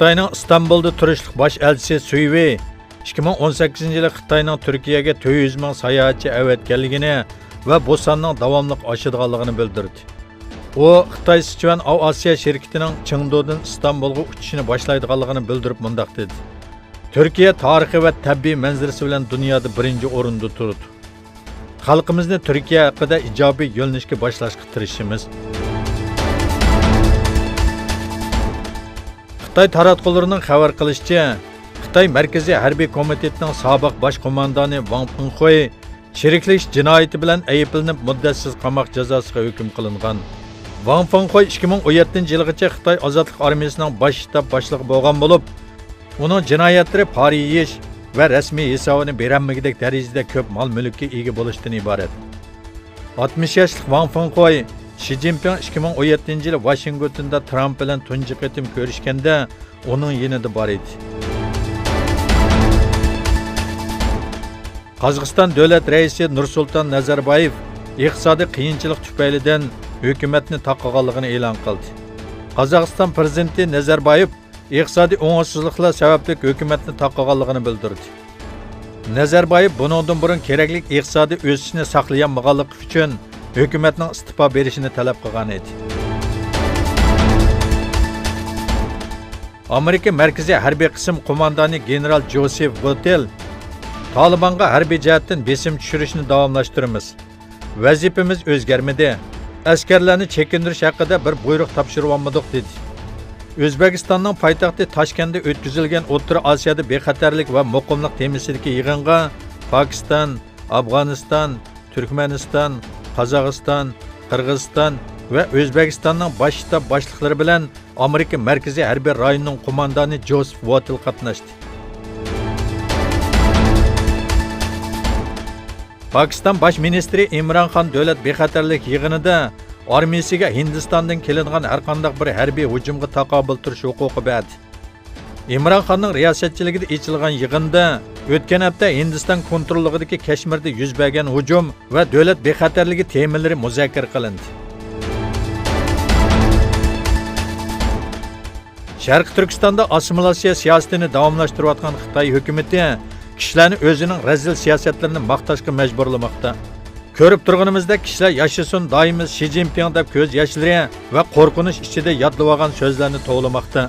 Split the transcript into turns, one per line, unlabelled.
Xitoyning İstanbulda turishlik bosh elchisi Sui Wei 2018-yili Xitoyning Turkiyaga 400 ming sayohatchi avatganligini va Bosanning davomli oshadiganligini bildirdi. U Xitoy Sichuan Osiyo shirkatining Chengdudan İstanbulga uchishni boshlaydiganligini bildirib mundaq dedi. Turkiya tarixi va tabiiy manzarasi bilan dunyoda birinchi o'rinda turadi. Xalqimizni Turkiya haqida ijobiy yo'nalishga boshlashga tirishimiz. Xitoy taratqullarining xabar qilishicha, Xitoy Markaziy harbiy komitetining sobiq bosh qo'mondoni Wang Penghui sheriklik jinoyati bilan ayblanib muddatsiz qamoq jazosiga hukm qilingan. Wang Penghui 2017-yilgacha Xitoy ozodlik armiyasining bosh shtab boshlig'i bo'lgan bo'lib, uning jinoyatlari pora yeyish va rasmiy hisobini berilmagidek darajada ko'p mol-mulkka ega bo'lishdan iborat. 60 yoshli Wang Penghui Xi Jinping 2017-yili Washingtonda Trump bilan tunji qatim ko'rishganda uning yanida bor edi. Qozog'iston davlat raisi Nursulton Nazarboyev iqtisodiy qiyinchilik tufaylidan hukumatni taqaganligini e'lon qildi. Qozog'iston prezidenti Nazarboyev iqtisodiy o'ngsizliklar sababli hukumatni taqaganligini bildirdi. Nazarboyev buningdan burun kerakli iqtisodiy o'sishni saqlayanmaganligi uchun hukumatning istifa berishini talab qilgan edi. Amerika Markaziy harbiy qism qo'mondoni general Joseph Votel Talibanға harbiy jihatdan besim tushirishni davomlashtiramiz. Vazifamiz o'zgarmadi. Askarlarni chekindirish haqida bir buyruq topshirib olmadik dedi. O'zbekistonning poytaxti Toshkentda o'tkazilgan O'rta Osiyoda bexatarlik va muqimlik temasidagi yig'inga Pokiston, Afg'oniston, Turkmaniston, Qozog'iston, Qirg'iziston va O'zbekistonning bosh shtab boshliqlari bilan Amerika Markaziy harbiy rayonining qo'mondoni Joseph Votel qatnashdi. Pakistan bosh ministri Imron Xon davlat bexatarlik yig'inida armiyasiga Hindistondan kelingan har qanday bir harbiy hujumga taqobil turish huquqi berdi. Imron Xonning riyosatchiligida ochilgan yig'inda o'tgan hafta Hindiston kontrolligidagi Kashmirda yuz bergan hujum va davlat bexatarligi temalari muzokara qilindi. Sharq Turkistonda assimilyatsiya siyosatini davomlashtirayotgan Xitoy hukumatı kishilarni o'zining razil siyosatlarini maqtashga majburlamoqda. Ko'rib turganimizda kishilar yashasin doimiz Xi Jinping deb ko'z yoshlari va qo'rqinish ichida yodlab olgan so'zlarni to'g'lamoqda.